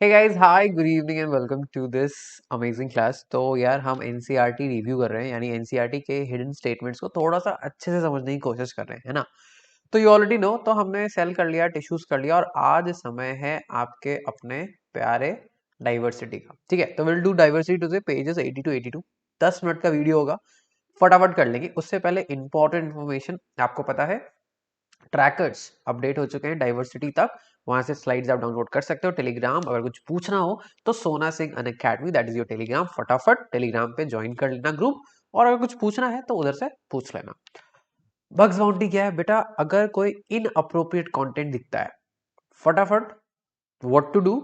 Hey guys, hi, good evening and welcome to this amazing class. तो यार हम NCERT review कर रहे हैं, यानी एनसीईआरटी के हिडन स्टेटमेंट्स को थोड़ा सा अच्छे से समझने की कोशिश कर रहे हैं, है ना। तो यू ऑलरेडी नो, तो हमने सेल कर लिया, टिश्यूज कर लिया, और आज समय है आपके अपने प्यारे डाइवर्सिटी का। ठीक है, तो will do diversity to the pages 80 to 82। 10 minute का वीडियो होगा, फटाफट कर लेंगे। उससे पहले इंपॉर्टेंट इन्फॉर्मेशन, आपको पता है ट्रैकर्स अपडेट हो चुके हैं डाइवर्सिटी तक। वहां से स्लाइड्स आप डाउनलोड कर सकते हो। टेलीग्राम, अगर कुछ पूछना हो तो सोना Singh Unacademy, that is your Telegram. फटाफट टेलीग्राम पे ज्वाइन कर लेना ग्रुप, और अगर कुछ पूछना है तो उधर से पूछ लेना। बग्स बाउंटी क्या है बेटा? अगर कोई इन अप्रोप्रिएट कॉन्टेंट दिखता है, फटाफट व्हाट टू डू,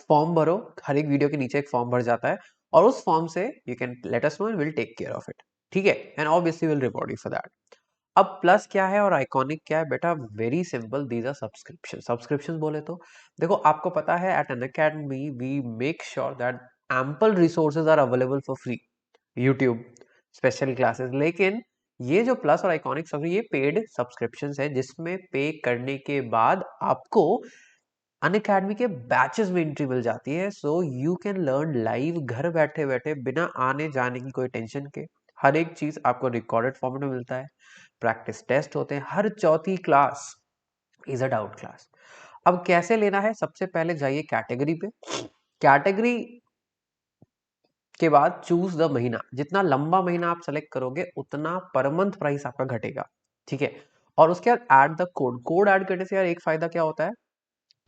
फॉर्म भरो। हर एक वीडियो के नीचे एक फॉर्म भर जाता है, और उस फॉर्म से you can let us know and will take care of it. ठीक है, and obviously will reward you for that. अब प्लस क्या है और आइकॉनिक क्या है बेटा? Very simple, these are subscription. Subscription बोले तो देखो, आपको पता है at Unacademy we make sure that ample resources are available for free, YouTube, special classes. लेकिन ये जो प्लस और आइकॉनिक सब ये पेड सब्सक्रिप्शन है, जिसमें पे करने के बाद आपको अनअकैडमी के बैचेस में एंट्री मिल जाती है। So you can learn live, घर बैठे बैठे, बिना आने जाने की कोई टेंशन के। हर एक चीज आपको रिकॉर्डेड फॉर्मेट में मिलता है। प्रैक्टिस टेस्ट होते हैं। हर चौथी class is a doubt class. अब कैसे लेना है? सबसे पहले जाइए कैटेगरी पे। कैटेगरी के बाद चूज द महीना। जितना लंबा महीना आप सेलेक्ट करोगे उतना पर मंथ प्राइस आपका घटेगा। ठीक है, और उसके बाद add the code. Code add करने से यार एक फायदा क्या होता है?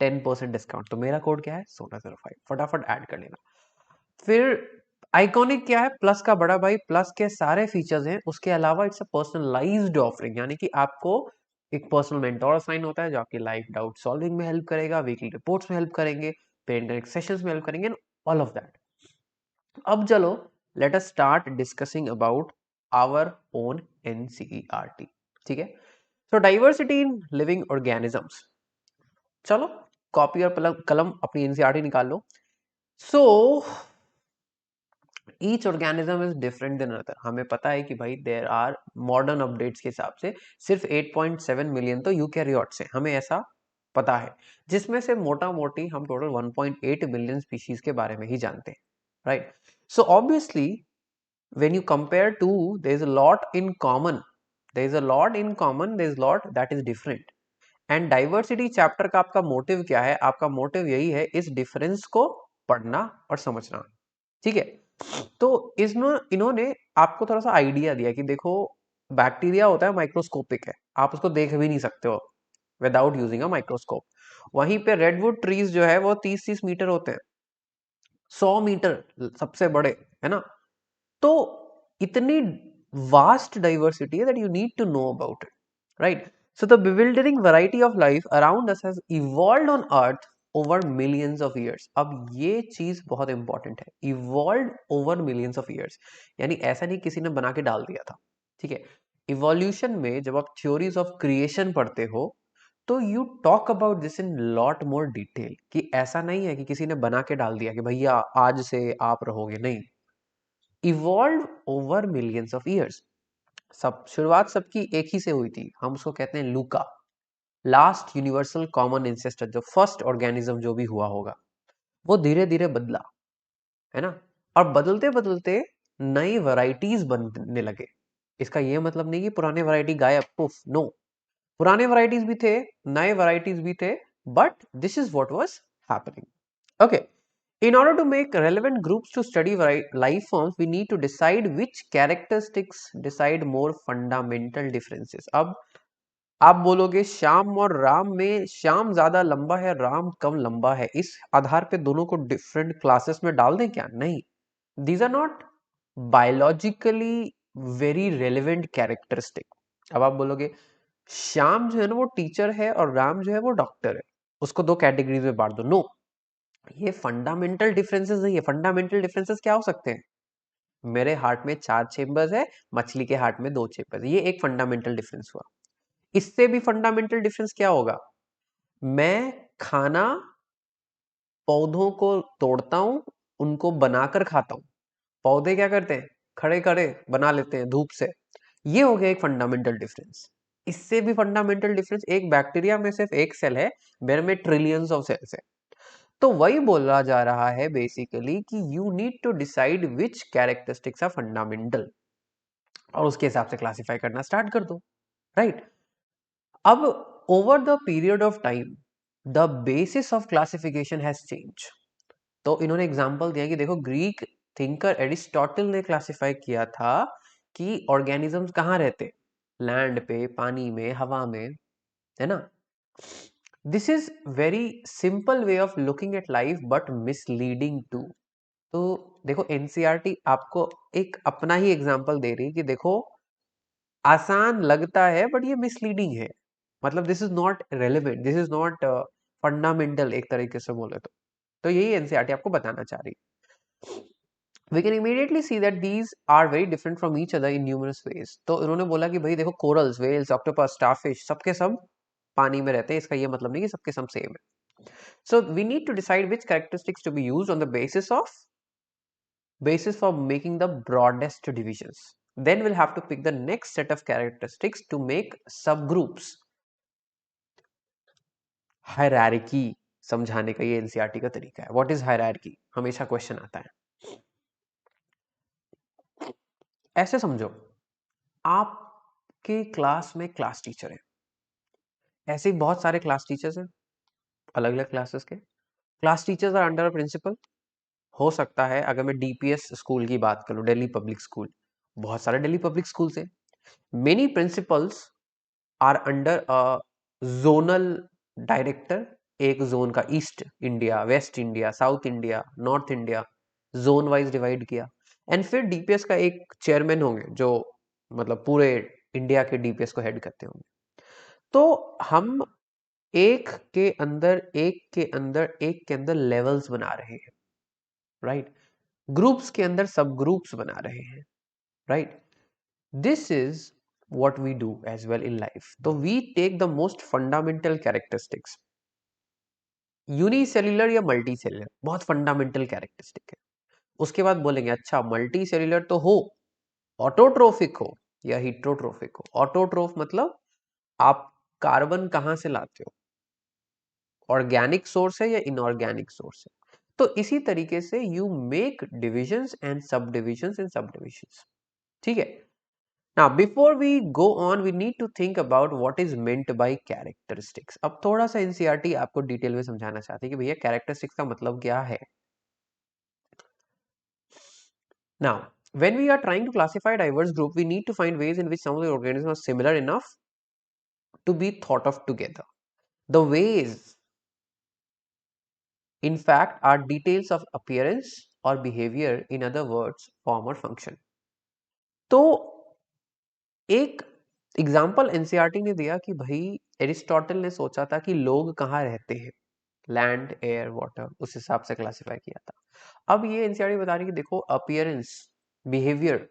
10% डिस्काउंट। तो मेरा कोड क्या है? SONA05। फटाफट ऐड कर लेना। फिर आइकॉनिक क्या है? प्लस का बड़ा भाई। प्लस के सारे फीचर्स हैं, उसके अलावा इट्स अ पर्सनलाइज्ड ऑफरिंग, यानी कि आपको एक पर्सनल मेंटोर असाइन होता है जो आपकी लाइफ डाउट सॉल्विंग में हेल्प करेगा, वीकली रिपोर्ट्स में हेल्प करेंगे, पेरेंट सेशंस में हेल्प करेंगे, एंड ऑल ऑफ दैट। अब चलो, let us start discussing about our own NCERT. ठीक है, so diversity in living organisms. चलो, कॉपी और कलम अपनी एनसीईआरटी निकाल लो। So each organism is different than other. हमें पता है कि भाई देयर आर मॉडर्न अपडेट्स के हिसाब से सिर्फ 8.7 मिलियन तो यूकैरियोट्स हैं, हमें ऐसा पता है, जिसमें से मोटा मोटी हम टोटल 1.8 मिलियन स्पीशीज के बारे में ही जानते हैं, right. So obviously when you compare two, there is a lot in common, there is a lot in common, there is a lot that is different। And diversity chapter का आपका motive क्या है? आपका मोटिव यही है, इस difference को पढ़ना और समझना। ठीक है, तो इसमें इन्होंने आपको थोड़ा सा आइडिया दिया कि देखो, बैक्टीरिया होता है माइक्रोस्कोपिक है, आप उसको देख भी नहीं सकते हो विदाउट यूजिंग अ माइक्रोस्कोप। वहीं पे रेडवुड ट्रीज जो है वो 30-30 मीटर होते हैं, 100 मीटर सबसे बड़े, है ना। तो इतनी वास्ट डाइवर्सिटी है that you need to know about it, right. So the bewildering variety of life around us has evolved on earth over millions of years. अब ये चीज बहुत इंपॉर्टेंट है, evolved over millions of years, यानी ऐसा नहीं किसी ने बना के डाल दिया था। ठीक है, इवोल्यूशन में जब आप थ्योरीज ऑफ क्रिएशन पढ़ते हो तो you talk about this in lot more detail, कि ऐसा नहीं है कि किसी ने बना के डाल दिया कि भैया आज से आप रहोगे, नहीं। Evolve over millions of years. सब शुरुआत सबकी एक ही से हुई थी, हम उसको कहते हैं लूका, लास्ट यूनिवर्सल कॉमन इंसेस्टर। जो फर्स्ट ऑर्गेनिज्म जो भी हुआ होगा वो धीरे धीरे बदला, है ना। और बदलते बदलते नई वैरायटीज बनने लगे। इसका ये मतलब नहीं कि पुराने वैरायटी गायब, पुफ, नो। पुराने वैरायटीज भी थे, नए वैरायटीज भी थे, but this is what was happening. Okay. In order to make relevant groups to study life forms, we need to decide which characteristics decide more fundamental differences. अब आप बोलोगे श्याम और राम में श्याम ज्यादा लंबा है, राम कम लंबा है, इस आधार पे दोनों को डिफरेंट क्लासेस में डाल दें क्या? नहीं, these are not biologically very relevant characteristic. अब आप बोलोगे श्याम जो है ना वो टीचर है और राम जो है वो डॉक्टर है, उसको दो कैटेगरीज में बांट दो। नो, ये फंडामेंटल डिफरेंसेस नहीं है। फंडामेंटल डिफरेंसेस क्या हो सकते हैं? मेरे हार्ट में 4 चेम्बर्स है, मछली के हार्ट में 2 चेम्बर्स, ये एक फंडामेंटल डिफरेंस हुआ। इससे भी फंडामेंटल डिफरेंस क्या होगा? मैं खाना पौधों को तोड़ता हूं, उनको बनाकर खाता हूं। पौधे क्या करते हैं? खड़े खड़े बना लेते हैं धूप से। ये हो गया एक फंडामेंटल डिफरेंस। इससे भी फंडामेंटल डिफरेंस, एक बैक्टीरिया में सिर्फ एक सेल है, मेरे में ट्रिलियंस ऑफ सेल्स है। तो वही बोला जा रहा है बेसिकली कि you need to decide which characteristics are fundamental और उसके हिसाब से क्लासिफाई करना स्टार्ट कर दो, राइट? अब over the period of time the basis of classification has change. तो इन्होंने एग्जांपल दिया कि देखो ग्रीक थिंकर एरिस्टोटल ने क्लासिफाई किया था कि ऑर्गेनिजम्स कहाँ रहते, लैंड पे, पानी में, हवा में, है ना? This is very simple way of looking at life but misleading too. तो देखो एनसीईआरटी आपको एक अपना ही एग्जांपल दे रही है कि देखो आसान लगता है बट ये मिसलीडिंग है, मतलब this is not relevant, this is not fundamental एक तरीके से बोले तो यही एनसीईआरटी आपको बताना चाह रही है। We can immediately see that these are very different from each other in numerous ways। तो उन्होंने बोला कि भाई देखो कोरल्स, वेल्स, ऑक्टोपस, स्टारफिश सबके सब पानी में रहते हैं, इसका ये मतलब नहीं कि सबके सब सेम है। So we need to decide which characteristics to be used on the basis for making the broadest divisions। Then we'll have to pick the next set of characteristics to make subgroups। Hierarchy समझाने का ये NCERT का तरीका है। What is hierarchy, हमेशा question आता है। ऐसे समझो, आपके क्लास में क्लास टीचर है, ऐसे ही बहुत सारे क्लास टीचर्स हैं अलग अलग क्लासेस के। Class teachers are under a principal. हो सकता है अगर मैं डीपीएस स्कूल की बात करूं, दिल्ली पब्लिक स्कूल, बहुत सारे दिल्ली पब्लिक स्कूल से, many principals are under a zonal director. एक जोन का east India, west India, south India, north India, zone wise divide किया। एंड फिर डीपीएस का एक चेयरमैन होंगे जो मतलब पूरे इंडिया के डीपीएस को हेड करते होंगे। तो हम एक के अंदर एक के अंदर एक के अंदर लेवल्स बना रहे हैं, राइट? ग्रुप्स के अंदर सब ग्रुप्स बना रहे हैं, right? This is what we do as well in life। तो we take the most fundamental characteristics, unicellular या मल्टी सेल्युलर, बहुत फंडामेंटल कैरेक्टरिस्टिक है। उसके बाद बोलेंगे अच्छा मल्टी सेल्युलर तो हो, ऑटोट्रोफिक हो या हिट्रोट्रोफिक हो। ऑटोट्रोफ मतलब आप कार्बन कहां से लाते हो, ऑर्गेनिक सोर्स है या इनऑर्गेनिक सोर्स है। तो इसी तरीके से यू मेक डिविजन्स एंड सब डिविजन्स एंड सब डिविजन्स, ठीक है? Now, before we go on, we need to think about what is meant by characteristics। अब थोड़ा सा एनसीईआरटी आपको डिटेल में समझाना चाहती है कि भैया कैरेक्टरिस्टिक्स का मतलब क्या है। Now, when we are trying to classify a diverse group, we need to find ways in which some of the organisms are similar enough to be thought of together। The ways, in fact, are details of appearance or behavior, in other words, form or function। तो एक example NCERT ने दिया कि भाई Aristotle ने सोचा था कि लोग कहाँ रहते हैं, लैंड, एयर, वाटर, उस हिसाब से क्लासिफाई किया था। अब ये एनसीईआरटी बता रही है कि देखो अपीयरेंस, बिहेवियर,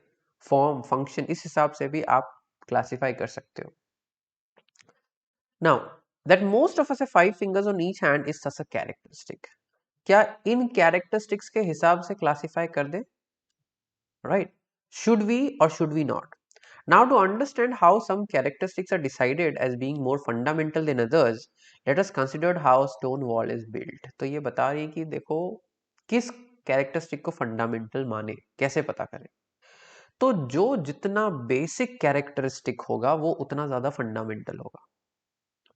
फॉर्म, फंक्शन, इस हिसाब से भी आप क्लासिफाई कर सकते हो। Now that most of us have 5 fingers on each hand is such a characteristic. क्या इन कैरेक्टरिस्टिक्स के हिसाब से क्लासिफाई कर दे, राइट? शुड वी और should we not? Now to understand how some characteristics are decided as being more fundamental than others, let us consider how stone wall is built। तो ये बता रही है कि देखो किस कैरेक्टरिस्टिक को फंडामेंटल माने, कैसे पता करें। तो जो जितना बेसिक कैरेक्टरिस्टिक होगा वो उतना ज्यादा फंडामेंटल होगा।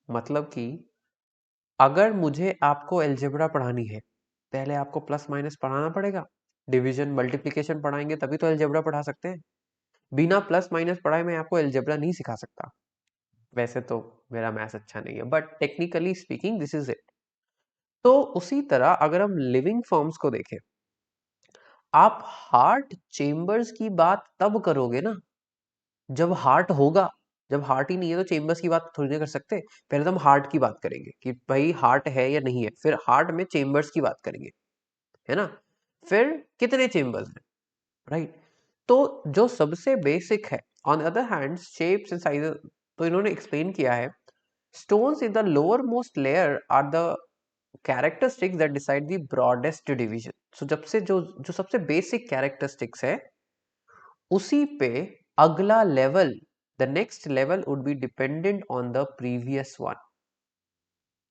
मतलब कि अगर मुझे आपको एलजेब्रा पढ़ानी है, पहले आपको प्लस माइनस पढ़ाना पड़ेगा, डिवीजन मल्टीप्लिकेशन पढ़ाएंगे तभी तो एलजेब्रा पढ़ा सकते हैं। बिना प्लस माइनस पढ़ाए मैं आपको एलजेब्रा नहीं सिखा सकता। वैसे तो मेरा मैथ्स अच्छा नहीं है but technically speaking this is it. तो उसी तरह अगर हम लिविंग फॉर्म्स को देखें, आप हार्ट चेम्बर्स की बात तब करोगे ना जब हार्ट होगा। जब हार्ट ही नहीं है तो चेम्बर्स की बात थोड़ी ना कर सकते। पहले तो हम हार्ट की बात करेंगे कि भाई हार्ट है या नहीं है, फिर हार्ट में चेम्बर्स की बात करेंगे, है ना? फिर कितने चेम्बर्स हैं, राइट? तो जो सबसे बेसिक है, on the other hand shapes and sizes, तो इन्होंने एक्सप्लेन किया है stones in the lowermost layer are the characteristics that decide the broadest division। so जब से जो सबसे बेसिक कैरेक्टरिस्टिक्स है उसी पे अगला level, the next level would be dependent on the previous one.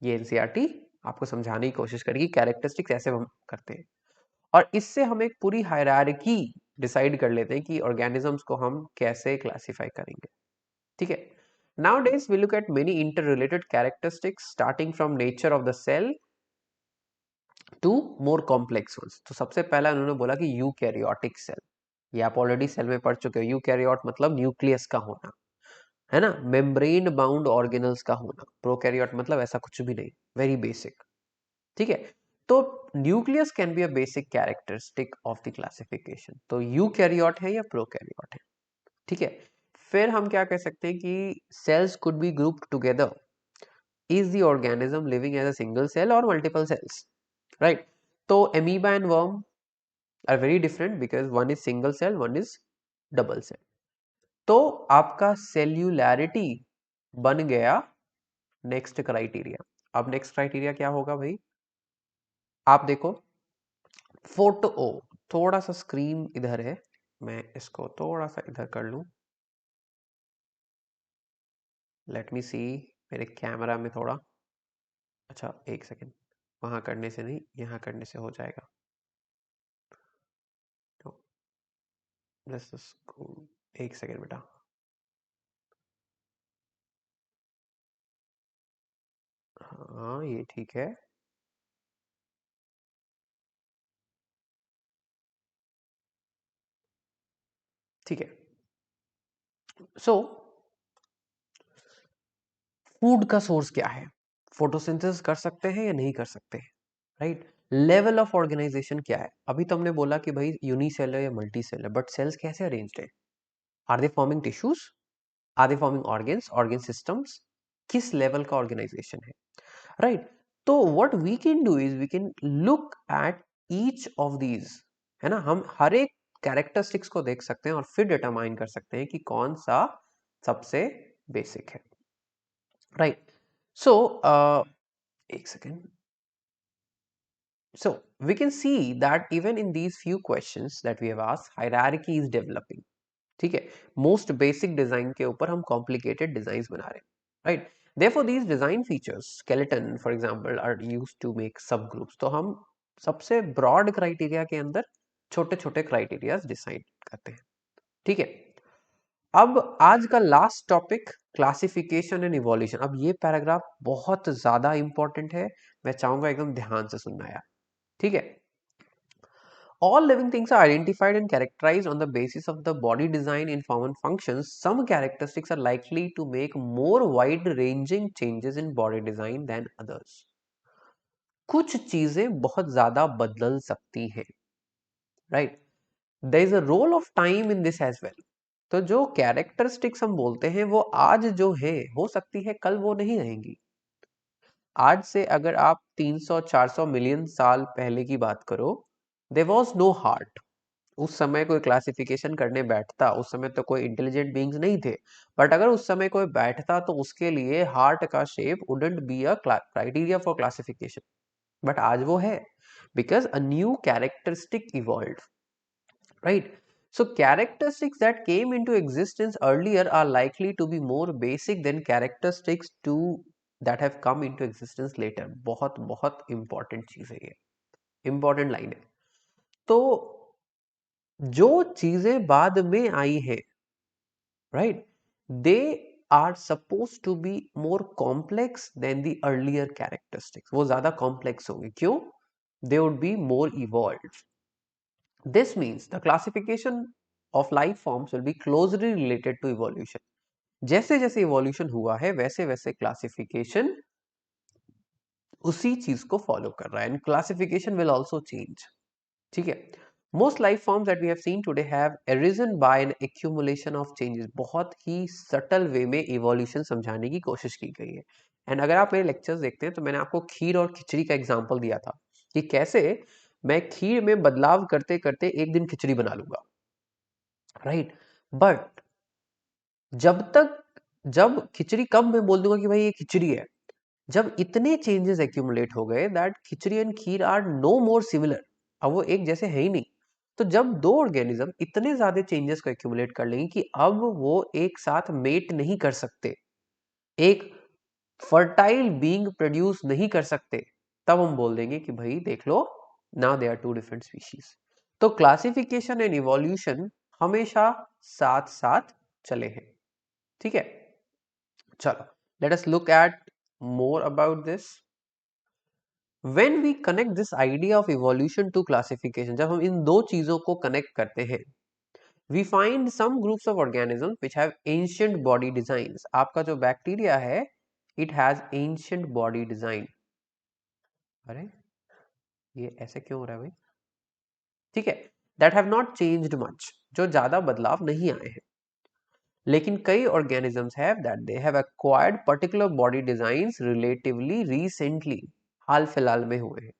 ये एनसीईआरटी आपको समझाने की कोशिश करें कि कैरेक्टरिस्टिक्स ऐसे हम करते हैं, और इससे हम एक पूरी हायरार्की डिसाइड कर लेते हैं कि ऑर्गेनिजम्स को हम कैसे क्लासिफाई करेंगे। ठीक है, nowadays we look at many interrelated characteristics starting from nature of the cell to more complex ones। तो सबसे पहला उन्होंने बोला कि यूकैरियोटिक सेल, ये आप ऑलरेडी सेल में पढ़ चुके हो। यूकैरियोट मतलब न्यूक्लियस का होना, है ना, मेम्ब्रेन बाउंड ऑर्गेनल्स का होना। प्रोकैरियोट मतलब ऐसा कुछ भी नहीं, वेरी बेसिक। ठीक है, तो nucleus can be a basic characteristic of the classification. तो यूकैरियोट है या प्रोकैरियोट है। ठीक है, फिर हम क्या कह सकते हैं कि cells could be grouped together. Is the organism living as a single cell और मल्टीपल सेल्स, राइट। तो amoeba and worm are very different because one is single cell, one is double cell। तो आपका सेल्यूलैरिटी बन गया next criteria. अब next criteria क्या होगा भाई, आप देखो फोटो, ओ थोड़ा सा स्क्रीन इधर है, मैं इसको थोड़ा सा इधर कर लूं, लेट मी सी, मेरे कैमरा में थोड़ा, अच्छा एक सेकेंड, वहां करने से नहीं यहाँ करने से हो जाएगा। तो एक सेकेंड बेटा, हाँ ये ठीक है। ठीक है, सो फूड का सोर्स क्या है, फोटोसिंथेसिस कर सकते हैं या नहीं कर सकते हैं, राइट। लेवल ऑफ ऑर्गेनाइजेशन क्या है, अभी तो हमने बोला कि भाई यूनिसेलर या मल्टी सेलर, बट सेल्स कैसे अरेंज्ड है, are they forming tissues, are they forming organs, organ systems, किस लेवल का ऑर्गेनाइजेशन है, राइट। तो what we can do is we can look at each of these, है ना, हम हर एक कैरेक्टरिस्टिक्स को देख सकते हैं और फिर डिटरमाइन कर सकते हैं कि कौन सा सबसे बेसिक है, राइट। सो एक second, so we can see that even in these few questions that we have asked, hierarchy is developing। ठीक है, मोस्ट बेसिक डिजाइन के ऊपर हम कॉम्प्लिकेटेड डिजाइन बना रहे हैं, right. therefore these design features skeleton for example are used to make subgroups। तो हम सबसे ब्रॉड क्राइटेरिया के अंदर छोटे छोटे क्राइटेरियाज डिसाइड करते हैं। ठीक है, अब आज का last topic classification and evolution. अब ये पैराग्राफ बहुत ज्यादा इंपॉर्टेंट है, मैं चाहूंगा एकदम ध्यान से सुनना यार। ठीक है, all living things are identified and characterized on the basis of the body design in form and functions। Some characteristics are likely to make more wide-ranging changes in body design than others। कुछ चीजें बहुत ज्यादा बदल सकती हैं, right? There is a role of time in this as well। तो जो characteristics हम बोलते हैं वो आज जो है हो सकती है कल वो नहीं रहेंगी। आज से अगर आप 300-400 मिलियन साल पहले की बात करो, देयर वाज नो हार्ट। उस समय कोई क्लासिफिकेशन करने बैठता, उस समय तो कोई इंटेलिजेंट बीइंग्स नहीं थे, बट अगर उस समय कोई बैठता तो उसके लिए हार्ट का shape wouldn't be a criteria for classification, but आज वो है, because a new characteristic evolve, right. So characteristics that came into existence earlier are likely to be more basic than characteristics to that have come into existence later। बहुत बहुत important चीज है ये, important line है। तो जो चीजें बाद में आई है, right, they are suppose to be more complex than the earlier characteristics. वो ज्यादा कॉम्प्लेक्स होंगे, क्यों, they would be more evolve. This means the classification of life forms will be closely related to evolution. जैसे जैसे evolution हुआ है वैसे वैसे क्लासिफिकेशन उसी चीज को फॉलो कर रहा है, and classification will also change. ठीक है, most life forms that we have seen today have arisen by an accumulation of changes. बहुत ही सटल वे में इवोल्यूशन समझाने की कोशिश की गई है। एंड अगर आप मेरे लेक्चर्स देखते हैं तो मैंने आपको खीर और खिचड़ी का एग्जांपल दिया था कि कैसे मैं खीर में बदलाव करते करते एक दिन खिचड़ी बना लूंगा, राइट। बट जब खिचड़ी कब मैं बोल दूंगा कि भाई ये खिचड़ी है, जब इतने चेंजेस एक्यूमुलेट हो गए that khichdi and kheer are no more similar. अब वो एक जैसे है ही नहीं। तो जब दो ऑर्गेनिज्म इतने ज्यादा चेंजेस को एक्यूमुलेट कर लेंगे कि अब वो एक साथ मेट नहीं कर सकते, एक फर्टाइल बीइंग प्रोड्यूस नहीं कर सकते, तब हम बोल देंगे कि भाई देख लो, now they are two different species. तो क्लासिफिकेशन एंड इवोल्यूशन हमेशा साथ साथ चले हैं, ठीक है। चलो, let us look at more about this. When we connect this idea of evolution to classification, जब हम इन दो चीजों को कनेक्ट करते हैं, we find some groups of organisms which have ancient body designs. आपका जो बैक्टीरिया है, it has ancient body design. अरे ये ऐसे क्यों हो रहा है भाई? ठीक है, that have not changed much, जो ज्यादा बदलाव नहीं आए हैं। लेकिन कई organisms have that they have acquired particular body designs relatively recently, हाल फिलहाल में हुए हैं।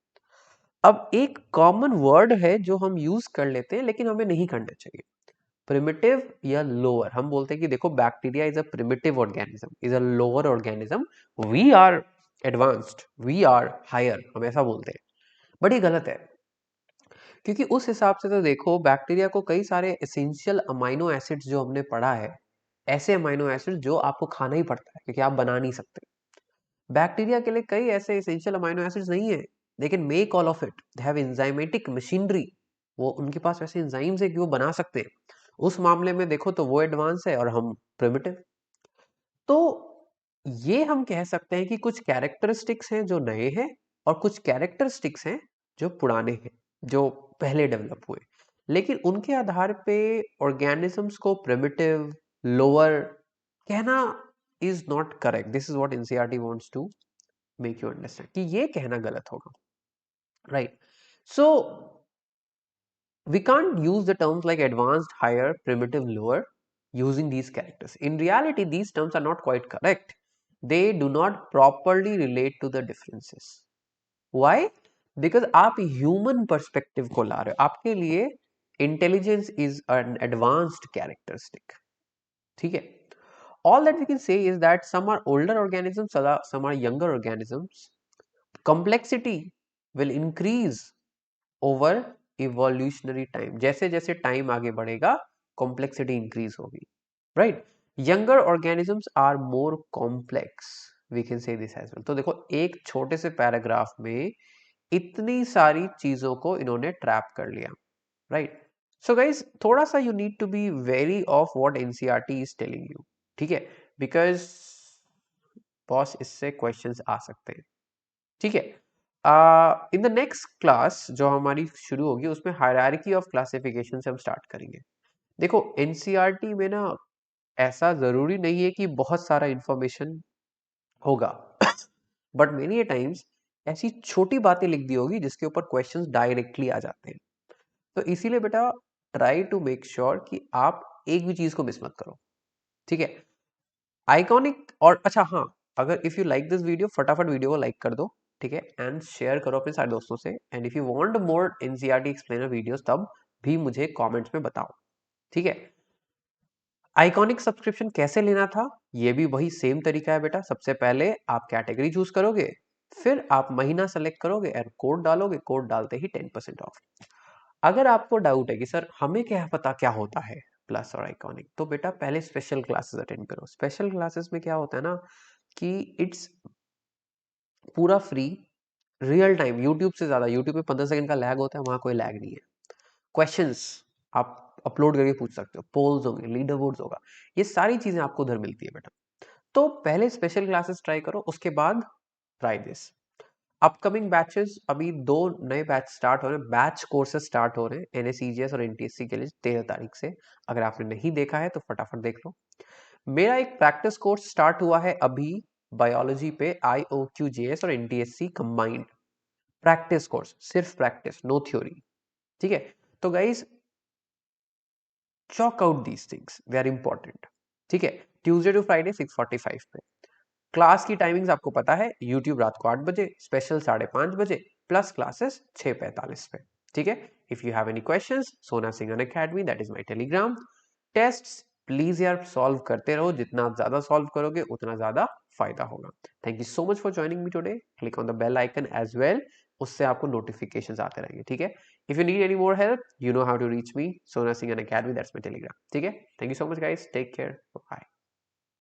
अब एक कॉमन वर्ड है जो हम यूज कर लेते हैं लेकिन हमें नहीं करना चाहिए, प्रिमिटिव या लोअर। हम बोलते हैं कि देखो bacteria is a primitive organism, is a lower organism, we are advanced, we are higher, हम ऐसा बोलते हैं। बड़ी गलत है, क्योंकि उस हिसाब से तो देखो बैक्टीरिया को कई सारे एसेंशियल अमाइनो एसिड्स जो हमने पढ़ा है, ऐसे अमाइनो एसिड्स जो आपको खाना ही पड़ता है क्योंकि आप बना नहीं सकते। बैक्टीरिया के लिए कई ऐसे एसेंशियल अमाइनो एसिड्स नहीं है, लेकिन make all of it, they have enzymatic machinery, वो उनके पास वैसे एंजाइम्स है कि वो बना सकते हैं। उस मामले में देखो तो वो एडवांस है और हम प्रिमिटिव। तो ये हम कह सकते हैं कि कुछ कैरेक्टरिस्टिक्स हैं जो नए हैं और कुछ कैरेक्टरिस्टिक्स हैं जो पुराने हैं, जो पहले डेवलप हुए। लेकिन उनके आधार पे ऑर्गेनिजम्स को प्रिमिटिव, लोअर कहना is not correct. This is what NCERT wants to make you understand कि ये कहना गलत होगा, राइट। So we can't use the terms like advanced, higher, primitive, lower using these characters. In reality, these terms are not quite correct. They do not properly relate to the differences. Why? Because आप human perspective को ला रहे हो, आपके लिए intelligence is an advanced characteristic, ठीक है। All that we can say is that some are older organisms, some are younger organisms. Complexity will increase over evolutionary time, जैसे जैसे टाइम आगे बढ़ेगा कॉम्प्लेक्सिटी इंक्रीज होगी, राइट। Younger organisms are more complex, we can say this as well. तो देखो एक छोटे से पैराग्राफ में इतनी सारी चीजों को इन्होंने ट्रैप कर लिया, राइट। सो गाइज थोड़ा सा you need to be very of what NCERT is telling you, ठीक है, बिकॉज बॉस इससे क्वेश्चंस आ सकते हैं, ठीक है। इन द नेक्स्ट क्लास जो हमारी शुरू होगी उसमें हायरार्की ऑफ क्लासिफिकेशन से हम स्टार्ट करेंगे। देखो एनसीईआरटी में ना ऐसा जरूरी नहीं है कि बहुत सारा इंफॉर्मेशन होगा बट मेनी टाइम्स ऐसी छोटी बातें लिख दी होगी जिसके ऊपर क्वेश्चंस डायरेक्टली आ जाते हैं। तो इसीलिए बेटा ट्राई टू मेक श्योर कि आप एक भी चीज को मिस मत करो, ठीक है। आइकॉनिक और अच्छा हाँ, अगर if you like this video फटाफट वीडियो को लाइक कर दो, ठीक है, एंड शेयर करो अपने सारे दोस्तों से। And if you want more NCERT explainer videos तब भी मुझे कमेंट्स में बताओ, ठीक है। आइकॉनिक सब्सक्रिप्शन कैसे लेना था, ये भी वही सेम तरीका है बेटा। सबसे पहले आप कैटेगरी चूज करोगे, फिर आप महीना सेलेक्ट करोगे और कोड डालोगे, कोड डालते ही 10% ऑफ। अगर आपको डाउट है कि सर हमें क्या पता क्या होता है प्लस और आइकॉनिक, तो बेटा पहले स्पेशल क्लासेस अटेंड करो। स्पेशल क्लासेस में क्या होता है ना कि इट्स पूरा फ्री, रियल टाइम, यूट्यूब से ज्यादा। यूट्यूब पे 15 सेकंड का लैग होता है, वहां कोई लैग नहीं है। क्वेश्चंस आप अपलोड करके पूछ सकते हो, पोल्स होंगे, लीडर बोर्ड्स होगा, ये सारी चीजें आपको उधर मिलती है बेटा। तो पहले स्पेशल क्लासेस ट्राई करो, उसके बाद ट्राई दिस। अपकमिंग बैचेस, अभी 2 नए बैच स्टार्ट हो रहे हैं, बैच कोर्सेज स्टार्ट हो रहे हैं एनएसईजीएस और एनटीएससी के लिए 13 तारीख से। अगर आपने नहीं देखा है तो फटाफट देख लो। मेरा एक प्रैक्टिस कोर्स स्टार्ट हुआ है अभी बायोलॉजी पे, IOQJS और एनटीएससी कंबाइंड प्रैक्टिस कोर्स, सिर्फ प्रैक्टिस, नो थ्योरी, ठीक है। तो guys chalk out these things, they are important, ठीक है। ट्यूसडे टू फ्राइडे 6:45 पे क्लास की टाइमिंग्स आपको पता है, यूट्यूब रात को 8 बजे, स्पेशल 5:30 बजे, प्लस क्लासेस 6:45 पे, ठीक है। If you have any questions, Sona Singh Academy, that is my Telegram. Tests please यार सॉल्व करते रहो, जितना आप ज्यादा सॉल्व करोगे उतना ज्यादा फायदा होगा। Thank you so much for joining me today, click on the bell icon as well, उससे आपको नोटिफिकेशंस आते रहेंगे, ठीक है। If you need any more help, you know how to reach me, Sona Singh Academy, that's my Telegram, ठीक है। Thank you so much guys, take care, bye.